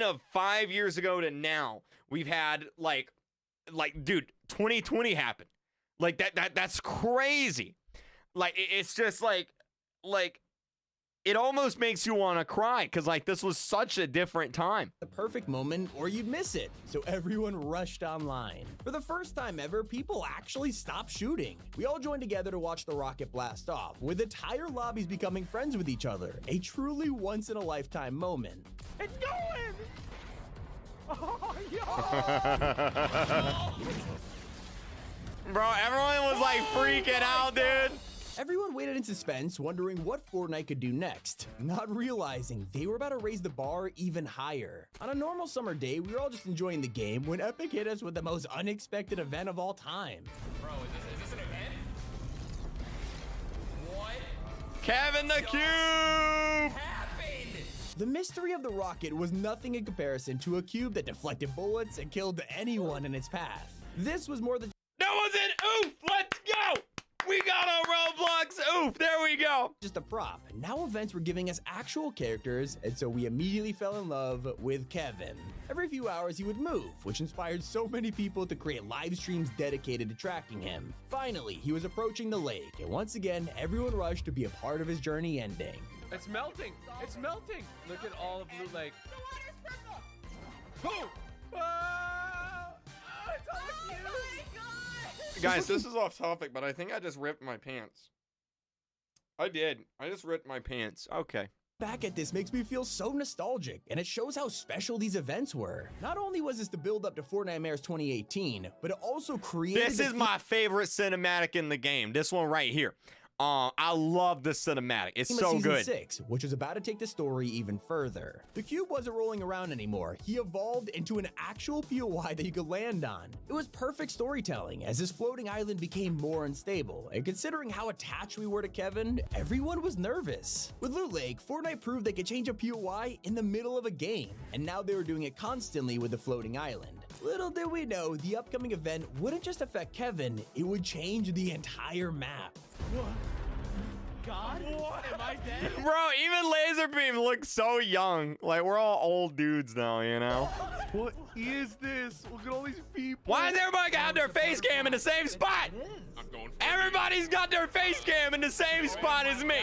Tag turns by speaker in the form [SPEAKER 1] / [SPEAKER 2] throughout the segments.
[SPEAKER 1] span of 5 years ago to now, we've had like, dude, 2020 happened. Like that's crazy. Like it's just like it almost makes you want to cry because like this was such a different time.
[SPEAKER 2] The perfect moment or you'd miss it, so everyone rushed online. For the first time ever, people actually stopped shooting. We all joined together to watch the rocket blast off, with entire lobbies becoming friends with each other. A truly once-in-a-lifetime moment.
[SPEAKER 3] It's going! Oh,
[SPEAKER 1] Bro, everyone was like freaking out, dude.
[SPEAKER 2] Everyone waited in suspense, wondering what Fortnite could do next, not realizing they were about to raise the bar even higher. On a normal summer day, we were all just enjoying the game when Epic hit us with the most unexpected event of all time.
[SPEAKER 3] Bro, is this an event? What?
[SPEAKER 1] Kevin the Cube!
[SPEAKER 3] Happened?
[SPEAKER 2] The mystery of the rocket was nothing in comparison to a cube that deflected bullets and killed anyone in its path. This was more than—
[SPEAKER 1] That was an oof! Let's go! We got a Roblox oof! There we go!
[SPEAKER 2] just a prop. Now events were giving us actual characters, and so we immediately fell in love with Kevin. Every few hours he would move, which inspired so many people to create live streams dedicated to tracking him. Finally, he was approaching the lake, and once again, everyone rushed to be a part of his journey ending.
[SPEAKER 3] It's melting. It's melting. Look at all of Blue Lake. Boom! Oh, it's all of you.
[SPEAKER 1] Guys, this is off topic, but I think I just ripped my pants. I did. I just ripped my pants. Okay.
[SPEAKER 2] Back at this makes me feel so nostalgic, and it shows how special these events were. Not only was this the build up to Fortnite 2018, but it also created—
[SPEAKER 1] This is my favorite cinematic in the game. This one right here. I love this cinematic. It's so
[SPEAKER 2] Season
[SPEAKER 1] good.
[SPEAKER 2] 6, which was about to take the story even further. The cube wasn't rolling around anymore. He evolved into an actual POI that you could land on. It was perfect storytelling as this floating island became more unstable, and considering how attached we were to Kevin, everyone was nervous. With Loot Lake, Fortnite proved they could change a POI in the middle of a game, and now they were doing it constantly with the floating island. Little did we know, the upcoming event wouldn't just affect Kevin, it would change the entire map.
[SPEAKER 3] God, am I dead?
[SPEAKER 1] Bro, even Laserbeam looks so young. Like, we're all old dudes now, you know?
[SPEAKER 3] What is this? Look at all these people.
[SPEAKER 1] Why has everybody got their face cam in the same spot?
[SPEAKER 3] I'm going for
[SPEAKER 1] Everybody's got their face cam in the same spot as me.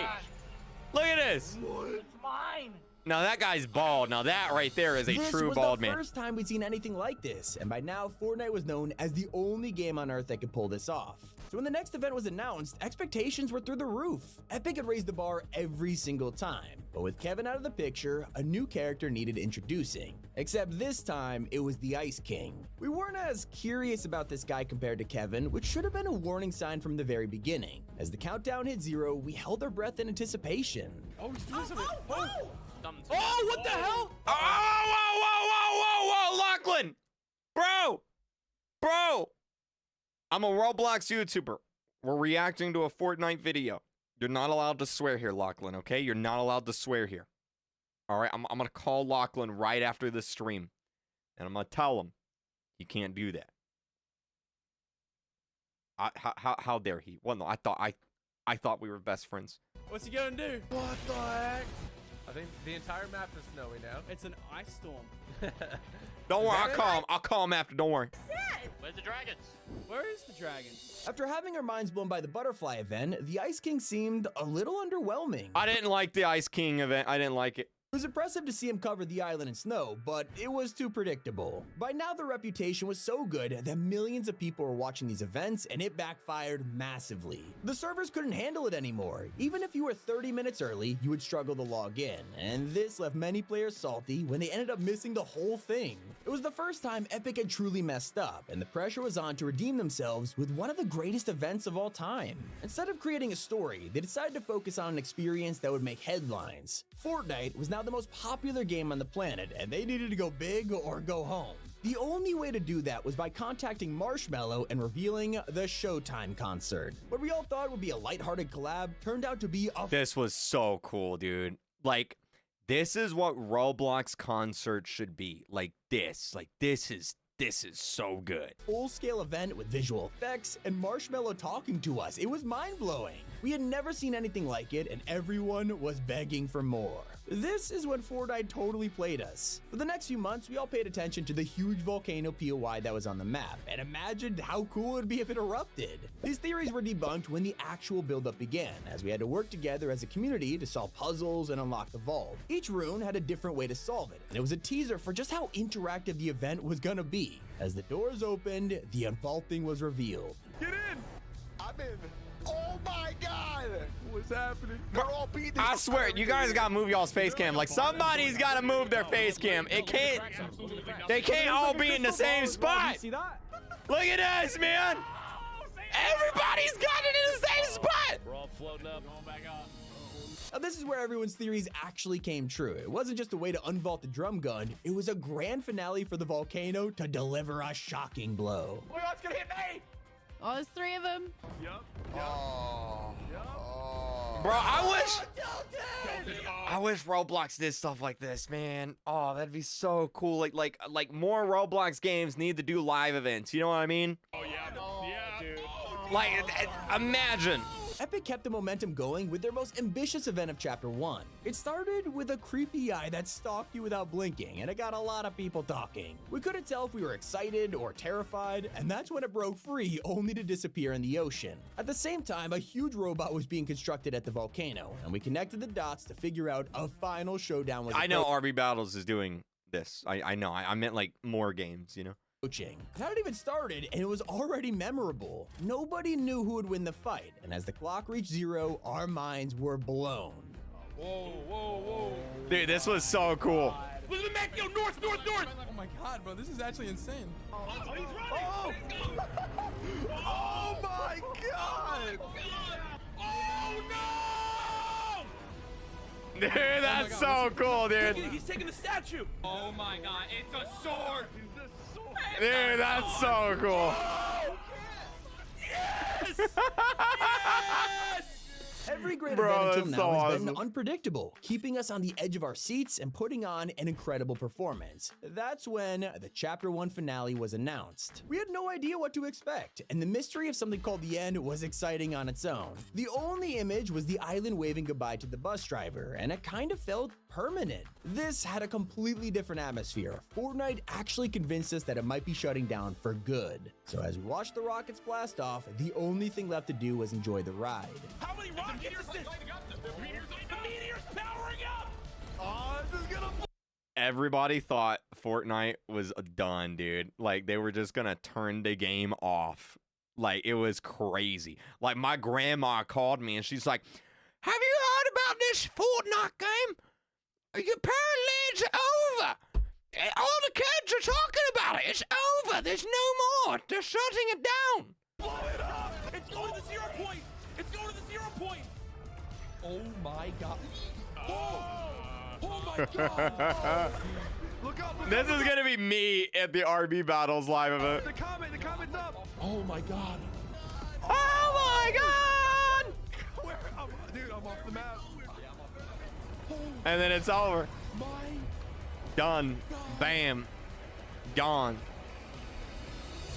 [SPEAKER 1] Look at this.
[SPEAKER 3] It's mine.
[SPEAKER 1] Now, that guy's bald. Now, that right there is a true bald man.
[SPEAKER 2] This was the first time we'd seen anything like this, and by now, Fortnite was known as the only game on Earth that could pull this off. So when the next event was announced, expectations were through the roof. Epic had raised the bar every single time, but with Kevin out of the picture, a new character needed introducing. Except this time, it was the Ice King. We weren't as curious about this guy compared to Kevin, which should have been a warning sign from the very beginning. As the countdown hit 0, we held our breath in anticipation.
[SPEAKER 3] Oh, he's doing something. Oh,
[SPEAKER 1] Oh, what the hell? Oh, whoa, Lachlan. Bro. I'm a Roblox YouTuber. We're reacting to a Fortnite video. You're not allowed to swear here, Lachlan, okay? You're not allowed to swear here. All right, I'm going to call Lachlan right after this stream. And I'm going to tell him he can't do that. How dare he? Well, no, I thought we were best friends.
[SPEAKER 3] what's he gonna do? What the heck? I think the entire map is snowy now.
[SPEAKER 4] It's an ice storm.
[SPEAKER 1] Don't worry, I'll call him after, don't worry.
[SPEAKER 5] Where's the dragons?
[SPEAKER 4] Where is the dragon?
[SPEAKER 2] After having our minds blown by the butterfly event, the Ice King seemed a little underwhelming.
[SPEAKER 1] I didn't like the Ice King event. I didn't like it.
[SPEAKER 2] It was impressive to see him cover the island in snow, but it was too predictable. By now, the reputation was so good that millions of people were watching these events, and it backfired massively. The servers couldn't handle it anymore. Even if you were 30 minutes early, you would struggle to log in, and this left many players salty when they ended up missing the whole thing. It was the first time Epic had truly messed up, and the pressure was on to redeem themselves with one of the greatest events of all time. Instead of creating a story, they decided to focus on an experience that would make headlines. Fortnite was now the most popular game on the planet, and they needed to go big or go home. The only way to do that was by contacting Marshmello and revealing the Showtime concert. What we all thought would be a lighthearted collab turned out to be a—
[SPEAKER 1] This was so cool, dude. Like, this is what Roblox concert should be. Like this. Like, this is so good.
[SPEAKER 2] full-scale event with visual effects and Marshmello talking to us. It was mind-blowing. We had never seen anything like it, and everyone was begging for more. This is when Fortnite totally played us. For the next few months, we all paid attention to the huge volcano POI that was on the map, and imagined how cool it would be if it erupted. These theories were debunked when the actual buildup began, as we had to work together as a community to solve puzzles and unlock the vault. Each rune had a different way to solve it, and it was a teaser for just how interactive the event was gonna be. As the doors opened, the unvaulting was revealed.
[SPEAKER 3] Get in!
[SPEAKER 5] I'm in. Oh my god!
[SPEAKER 3] What's happening?
[SPEAKER 5] They're all beating
[SPEAKER 1] I swear, you guys gotta move y'all's face cam. Like, somebody's gotta move their face cam. It can't, they can't all be in the same spot.
[SPEAKER 4] See that?
[SPEAKER 1] Look at this, man. Everybody's got it in the same spot.
[SPEAKER 6] We're all floating up. Going back up.
[SPEAKER 2] Now, this is where everyone's theories actually came true. It wasn't just a way to unvault the drum gun, it was a grand finale for the volcano to deliver a shocking blow.
[SPEAKER 3] Oh my god, it's gonna hit me!
[SPEAKER 7] Oh, there's 3 of them.
[SPEAKER 3] Yup.
[SPEAKER 5] Oh. Oh.
[SPEAKER 1] Bro, I wish Roblox did stuff like this, man. Oh, that'd be so cool. Like more Roblox games need to do live events. You know what I mean?
[SPEAKER 6] Oh yeah. Yeah, dude.
[SPEAKER 1] Like, imagine.
[SPEAKER 2] Epic kept the momentum going with their most ambitious event of Chapter 1. It started with a creepy eye that stalked you without blinking, and it got a lot of people talking. We couldn't tell if we were excited or terrified, and that's when it broke free, only to disappear in the ocean. At the same time, a huge robot was being constructed at the volcano, and we connected the dots to figure out a final showdown was
[SPEAKER 1] I know RB Battles is doing this. I know. I meant like more games, you know?
[SPEAKER 2] approaching. It hadn't even started, and it was already memorable. Nobody knew who would win the fight, and as the clock reached 0, our minds were blown.
[SPEAKER 3] Whoa, whoa, whoa.
[SPEAKER 1] Dude, this was so cool.
[SPEAKER 6] Look at the map, yo, north, north, north.
[SPEAKER 4] Oh my god, bro, this is actually insane.
[SPEAKER 6] Oh, he's running.
[SPEAKER 5] Oh. Oh my god!
[SPEAKER 6] Oh no!
[SPEAKER 1] Dude, that's so cool, dude.
[SPEAKER 6] He's taking the statue. Oh my god, it's a sword.
[SPEAKER 1] Dude, that's so cool.
[SPEAKER 6] Yes!
[SPEAKER 2] Every great
[SPEAKER 1] Bro,
[SPEAKER 2] event until
[SPEAKER 1] that's
[SPEAKER 2] now
[SPEAKER 1] so
[SPEAKER 2] has been
[SPEAKER 1] awesome.
[SPEAKER 2] unpredictable, keeping us on the edge of our seats and putting on an incredible performance. That's when the Chapter 1 finale was announced. We had no idea what to expect, and the mystery of something called the end was exciting on its own. The only image was the island waving goodbye to the bus driver, and it kind of felt permanent. This had a completely different atmosphere. Fortnite actually convinced us that it might be shutting down for good. So as we watched the rockets blast off, the only thing left to do was enjoy the ride.
[SPEAKER 6] How many rockets is this? The meteor's powering up.
[SPEAKER 5] Oh, this is gonna.
[SPEAKER 1] Everybody thought Fortnite was done, dude. Like, they were just gonna turn the game off. Like, it was crazy. Like, my grandma called me and she's like, "Have you heard about this Fortnite game? Apparently it's over. All the kids are talking about it. It's over. There's no more. They're shutting it down."
[SPEAKER 6] Blow it up. It's going to the 0 point. It's going to the 0 point.
[SPEAKER 5] Oh my god. Oh my god. Look up.
[SPEAKER 1] This is gonna be me at the RB Battles live event.
[SPEAKER 5] The comment's up. Oh my god.
[SPEAKER 1] Oh my god!
[SPEAKER 5] Dude, I'm off the map.
[SPEAKER 1] And then it's over.
[SPEAKER 5] My
[SPEAKER 1] Done. Bam. Gone.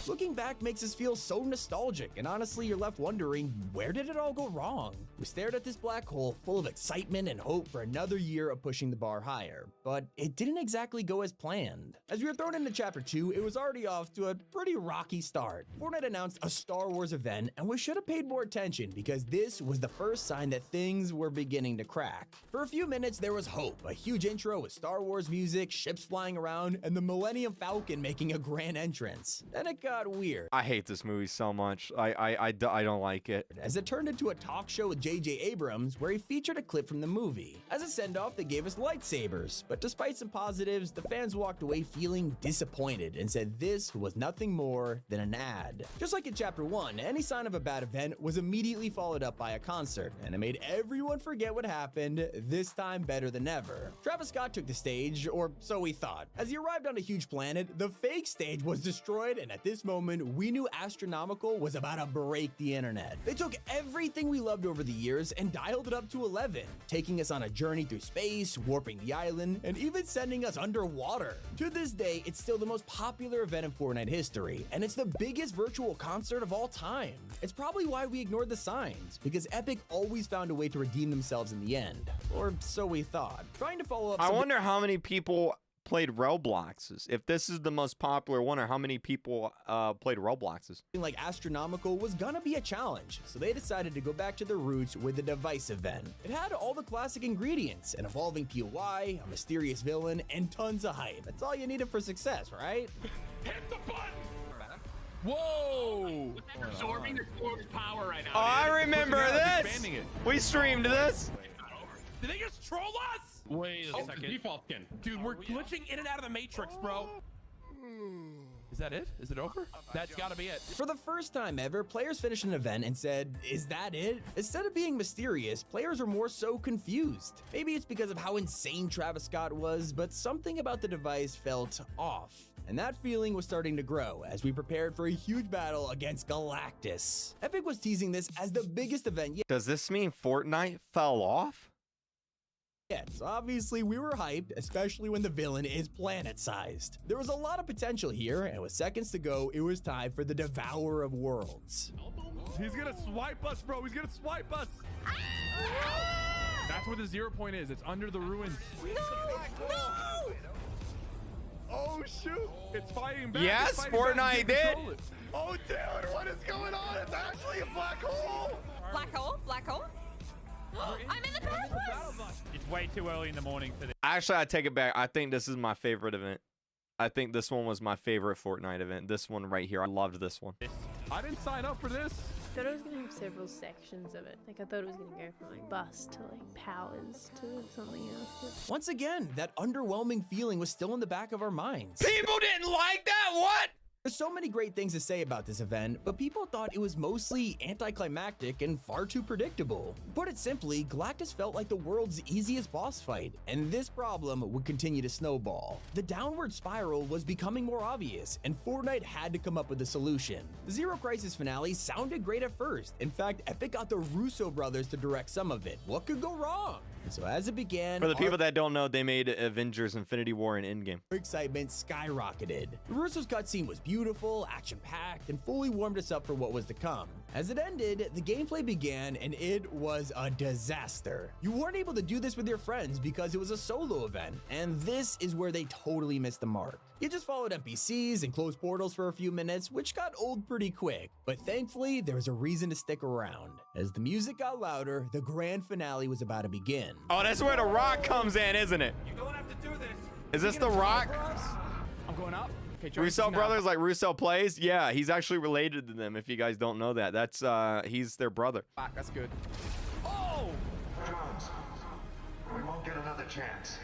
[SPEAKER 2] Looking back makes us feel so nostalgic, and honestly, you're left wondering, where did it all go wrong? We stared at this black hole full of excitement and hope for another year of pushing the bar higher, but it didn't exactly go as planned. As we were thrown into Chapter 2, it was already off to a pretty rocky start. Fortnite announced a Star Wars event, and we should have paid more attention because this was the first sign that things were beginning to crack. For a few minutes, there was hope, a huge intro with Star Wars music, ships flying around, and the Millennium Falcon making a grand entrance. Then it got weird,
[SPEAKER 1] I hate this movie so much. I don't like it.
[SPEAKER 2] as it turned into a talk show with J.J. Abrams where he featured a clip from the movie. As a send-off, they gave us lightsabers, but despite some positives, the fans walked away feeling disappointed and said this was nothing more than an ad. Just like in Chapter 1, any sign of a bad event was immediately followed up by a concert, and it made everyone forget what happened, this time better than ever. Travis Scott took the stage, or so we thought. As he arrived on a huge planet, the fake stage was destroyed, and at this this moment, we knew Astronomical was about to break the internet. They took everything we loved over the years and dialed it up to 11, taking us on a journey through space, warping the island, and even sending us underwater. To this day, it's still the most popular event in Fortnite history, and it's the biggest virtual concert of all time. It's probably why we ignored the signs, because Epic always found a way to redeem themselves in the end. Or so we thought. Trying to follow up
[SPEAKER 1] I wonder how many people played Robloxes. If this is the most popular one, or how many people played Robloxes.
[SPEAKER 2] like Astronomical was gonna be a challenge, so they decided to go back to their roots with the device event. It had all the classic ingredients, an evolving POI, a mysterious villain, and tons of hype. That's all you needed for success, right?
[SPEAKER 6] Hit the button!
[SPEAKER 3] Whoa!
[SPEAKER 6] Absorbing the force power right now.
[SPEAKER 1] Oh, I remember this.
[SPEAKER 3] Expanding it.
[SPEAKER 1] We streamed this.
[SPEAKER 6] Did they just troll us?
[SPEAKER 3] Wait a second.
[SPEAKER 6] Default skin.
[SPEAKER 4] Dude, we're glitching in and out of the Matrix, bro. Is that it? Is it over? That's gotta be it.
[SPEAKER 2] For the first time ever, players finished an event and said, "Is that it?" Instead of being mysterious, players were more so confused. Maybe it's because of how insane Travis Scott was, but something about the device felt off. And that feeling was starting to grow as we prepared for a huge battle against Galactus. Epic was teasing this as the biggest event yet.
[SPEAKER 1] Does this mean Fortnite fell off?
[SPEAKER 2] So obviously we were hyped, especially when the villain is planet-sized. There was a lot of potential here, and with seconds to go, it was time for the Devourer of Worlds.
[SPEAKER 5] He's gonna swipe us, bro. He's gonna swipe us.
[SPEAKER 4] That's where the 0 point is. It's under the ruins.
[SPEAKER 5] Oh shoot! It's fighting back.
[SPEAKER 1] Yes,
[SPEAKER 5] It's fighting back.
[SPEAKER 1] Fortnite
[SPEAKER 5] You
[SPEAKER 1] did.
[SPEAKER 5] can't control it. Oh dude, what is going on? It's actually a black hole.
[SPEAKER 8] Black hole? Black hole? I'm in the purpose!
[SPEAKER 6] It's way too early in the morning for this.
[SPEAKER 1] Actually, I take it back. I think this is my favorite event. I think this one was my favorite Fortnite event. This one right here. I loved this one.
[SPEAKER 4] I didn't sign up for this.
[SPEAKER 7] I thought it was gonna have several sections of it. Like I thought it was gonna go from like bus to like powers to something else.
[SPEAKER 2] Once again, that underwhelming feeling was still in the back of our minds.
[SPEAKER 1] People didn't like that? What?
[SPEAKER 2] There's so many great things to say about this event, but people thought it was mostly anticlimactic and far too predictable. Put it simply, Galactus felt like the world's easiest boss fight, and this problem would continue to snowball. The downward spiral was becoming more obvious, and Fortnite had to come up with a solution. The Zero Crisis finale sounded great at first. In fact, Epic got the Russo brothers to direct some of it. What could go wrong? And so as it began,
[SPEAKER 1] For the people that don't know, they made Avengers Infinity War and Endgame.
[SPEAKER 2] our excitement skyrocketed. The Russo's cutscene was beautiful, action-packed, and fully warmed us up for what was to come. As it ended, the gameplay began, and it was a disaster. You weren't able to do this with your friends because it was a solo event, and this is where they totally missed the mark. You just followed NPCs and closed portals for a few minutes, which got old pretty quick, but thankfully there was a reason to stick around. As the music got louder, the grand finale was about to begin.
[SPEAKER 1] Oh, that's where the Rock comes in, isn't it?
[SPEAKER 6] You don't have to do this.
[SPEAKER 1] Is this the Rock?
[SPEAKER 4] I'm going up. Okay, join
[SPEAKER 1] Russo
[SPEAKER 4] us now.
[SPEAKER 1] brothers, like Russo plays? Yeah, he's actually related to them, if you guys don't know that. That's, he's their brother.
[SPEAKER 4] That's good.
[SPEAKER 9] Jones, we won't get another chance.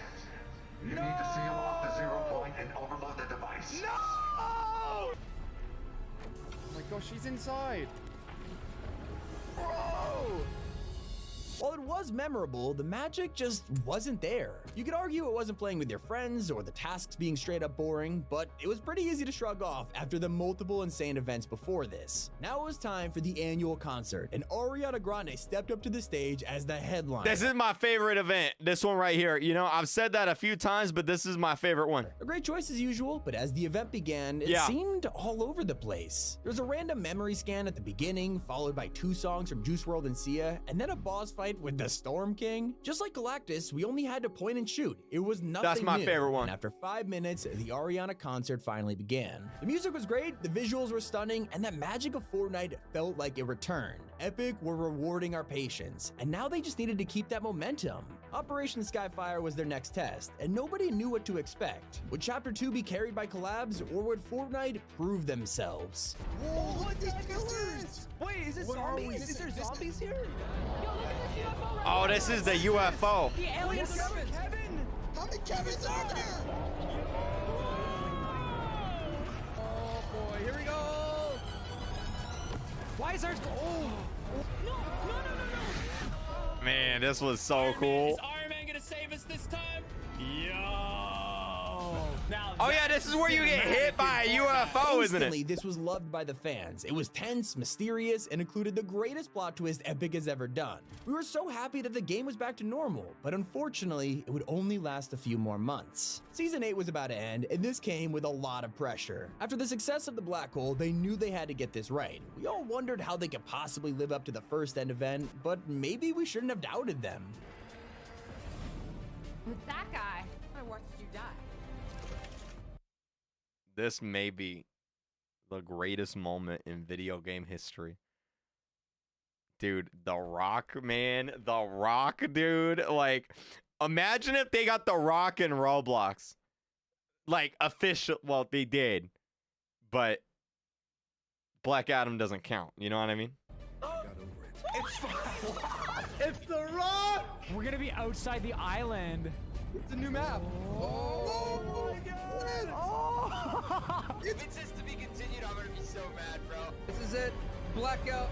[SPEAKER 9] You need to seal off the 0 point and overload the device.
[SPEAKER 4] Oh my gosh, she's inside. Bro!
[SPEAKER 2] While it was memorable, the magic just wasn't there. You could argue it wasn't playing with your friends or the tasks being straight up boring, but it was pretty easy to shrug off after the multiple insane events before this. Now it was time for the annual concert, and Ariana Grande stepped up to the stage as the headline.
[SPEAKER 1] This is my favorite event. This one right here. You know, I've said that a few times, but this is my favorite one.
[SPEAKER 2] A great choice as usual, but as the event began, it seemed all over the place. There was a random memory scan at the beginning, followed by 2 songs from Juice WRLD and Sia, and then a boss fight with the Storm King. Just like Galactus, we only had to point and shoot. It was nothing
[SPEAKER 1] That's my
[SPEAKER 2] new.
[SPEAKER 1] favorite one.
[SPEAKER 2] And after 5 minutes, the Ariana concert finally began. The music was great, the visuals were stunning, and that magic of Fortnite felt like it returned. Epic were rewarding our patience, and now they just needed to keep that momentum. Operation Skyfire was their next test, and nobody knew what to expect. Would Chapter 2 be carried by collabs, or would Fortnite prove themselves?
[SPEAKER 5] Whoa, look at these pillars.
[SPEAKER 4] Wait, is it zombies? Is there zombies here?
[SPEAKER 1] Oh, this is the UFO.
[SPEAKER 8] The aliens.
[SPEAKER 4] Kevin!
[SPEAKER 5] How many Kevins are there?
[SPEAKER 4] Oh boy, here we go! Why is there... Oh!
[SPEAKER 1] Man, this was so cool.
[SPEAKER 6] Is Iron Man gonna save us this time? Yo! Now
[SPEAKER 1] Oh yeah, this is where you get hit by a UFO, isn't
[SPEAKER 2] Instantly,
[SPEAKER 1] it?
[SPEAKER 2] this was loved by the fans. It was tense, mysterious, and included the greatest plot twist Epic has ever done. We were so happy that the game was back to normal, but unfortunately, it would only last a few more months. Season 8 was about to end, and this came with a lot of pressure. After the success of the black hole, they knew they had to get this right. We all wondered how they could possibly live up to the first end event, but maybe we shouldn't have doubted them.
[SPEAKER 8] With that guy, I watched you die.
[SPEAKER 1] This may be the greatest moment in video game history. Dude, The Rock, man. The Rock, dude. Like, imagine if they got The Rock in Roblox. Like, official. Well, they did. But Black Adam doesn't count. You know what I mean?
[SPEAKER 5] It's the Rock!
[SPEAKER 6] We're gonna be outside the island.
[SPEAKER 5] It's a new map. Oh my god! Oh.
[SPEAKER 10] If it's just to be continued, I'm gonna be so mad, bro.
[SPEAKER 5] This is it. Blackout.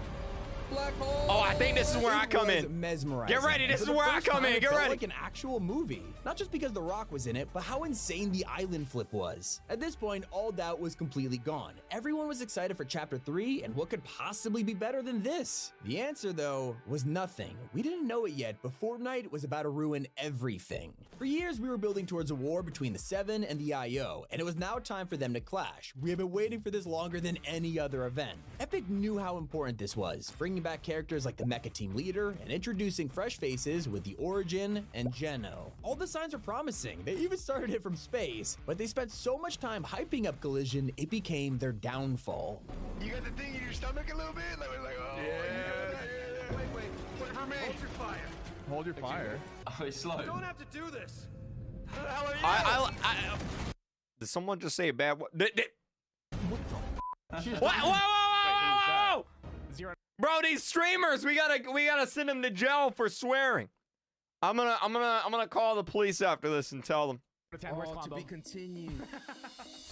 [SPEAKER 5] Black hole.
[SPEAKER 1] Oh, I think this is where I come
[SPEAKER 2] It was
[SPEAKER 1] in.
[SPEAKER 2] mesmerizing.
[SPEAKER 1] Get ready, this
[SPEAKER 2] For
[SPEAKER 1] is
[SPEAKER 2] the
[SPEAKER 1] where I
[SPEAKER 2] first
[SPEAKER 1] come
[SPEAKER 2] time,
[SPEAKER 1] in.
[SPEAKER 2] it
[SPEAKER 1] Get
[SPEAKER 2] felt
[SPEAKER 1] ready.
[SPEAKER 2] like an actual movie. Not just because The Rock was in it, but how insane the island flip was. At this point, all doubt was completely gone. Everyone was excited for Chapter 3, and what could possibly be better than this? The answer, though, was nothing. We didn't know it yet, but Fortnite was about to ruin everything. For years, we were building towards a war between the Seven and the IO, and it was now time for them to clash. We have been waiting for this longer than any other event. Epic knew how important this was, bringing back characters like the Mecha Team Leader and introducing fresh faces with the Origin and Geno. All the signs are promising. They even started it from space, but they spent so much time hyping up Collision, it became their downfall.
[SPEAKER 5] You got the thing in your stomach a little bit? Like, oh, yeah. Wait, wait for me. Hold your fire.
[SPEAKER 3] Hold your fire.
[SPEAKER 10] Oh, he's slow.
[SPEAKER 5] You don't have to do this. Who the hell are you?
[SPEAKER 1] Did someone just say a bad word? What? Whoa!
[SPEAKER 6] Zero.
[SPEAKER 1] Bro, these streamers, we gotta send them to jail for swearing. I'm gonna call the police after this and tell them.
[SPEAKER 10] To be continued.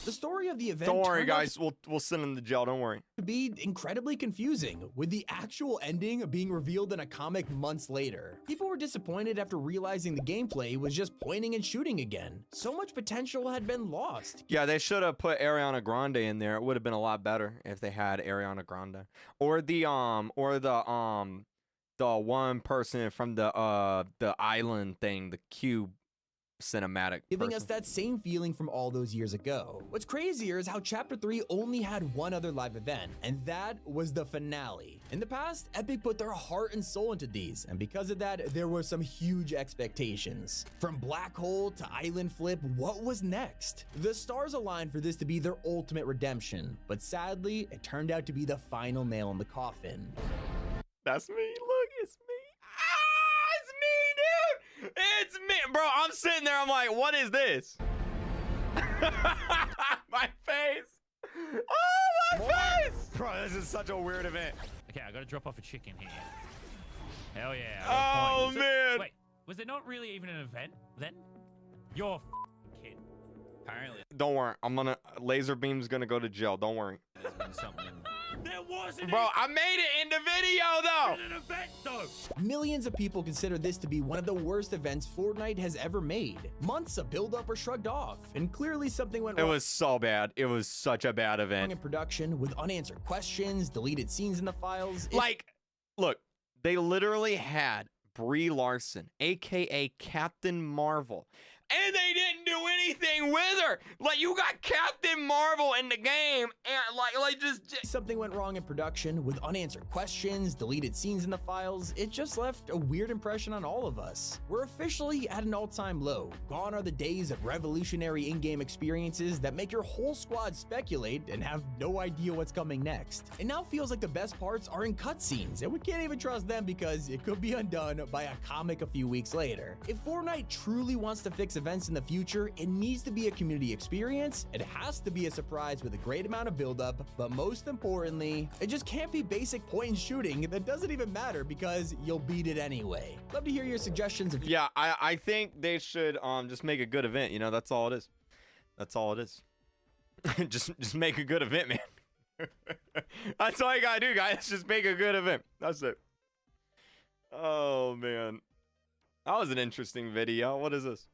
[SPEAKER 2] The story of the event
[SPEAKER 1] Don't worry,
[SPEAKER 2] turned out
[SPEAKER 1] guys. We'll send them to jail. Don't worry.
[SPEAKER 2] to be incredibly confusing, with the actual ending being revealed in a comic months later. People were disappointed after realizing the gameplay was just pointing and shooting again. So much potential had been lost.
[SPEAKER 1] Yeah, they should have put Ariana Grande in there. It would have been a lot better if they had Ariana Grande or the one person from the island thing, the cube cinematic
[SPEAKER 2] Giving
[SPEAKER 1] person.
[SPEAKER 2] us that same feeling from all those years ago. What's crazier is how Chapter 3 only had one other live event, and that was the finale. In the past, Epic put their heart and soul into these, and because of that, there were some huge expectations. From Black Hole to Island Flip, what was next? The stars aligned for this to be their ultimate redemption, but sadly, it turned out to be the final nail in the coffin.
[SPEAKER 1] That's me. Look, it's me. Ah, it's me, dude. It's me, bro. I'm sitting there. I'm like, what is this? My face. Oh, my face.
[SPEAKER 5] Bro, this is such a weird event.
[SPEAKER 6] Okay, I gotta drop off a chicken here. Hell yeah. I got
[SPEAKER 1] Oh,
[SPEAKER 6] a point.
[SPEAKER 1] man.
[SPEAKER 6] Wait, was it not really even an event then? You're a kid. Apparently.
[SPEAKER 1] Don't worry. Laser Beam's gonna go to jail. Don't worry.
[SPEAKER 6] There's been something. There wasn't
[SPEAKER 1] Bro, I made it in the video, though.
[SPEAKER 6] an event though.
[SPEAKER 2] Millions of people consider this to be one of the worst events Fortnite has ever made. Months of build-up were shrugged off, and clearly something went
[SPEAKER 1] It
[SPEAKER 2] wrong
[SPEAKER 1] was so bad. It was such a bad event.
[SPEAKER 2] in production with unanswered questions, deleted scenes in the files.
[SPEAKER 1] Like, look, they literally had Brie Larson, aka Captain Marvel, and they didn't do anything with her. Like, you got Captain Marvel in the game, and like just
[SPEAKER 2] Something went wrong in production with unanswered questions, deleted scenes in the files. It just left a weird impression on all of us. We're officially at an all-time low. Gone are the days of revolutionary in-game experiences that make your whole squad speculate and have no idea what's coming next. It now feels like the best parts are in cutscenes, and we can't even trust them because it could be undone by a comic a few weeks later. If Fortnite truly wants to fix events in the future, it needs to be a community experience. It has to be a surprise with a great amount of build-up, but most importantly, it just can't be basic point and shooting that doesn't even matter because you'll beat it anyway. Love to hear your suggestions of
[SPEAKER 1] yeah, I think they should just make a good event. You know, that's all it is. That's all it is. just make a good event, man. That's all you gotta do, guys. Just make a good event. That's it. Oh man, that was an interesting video. What is this?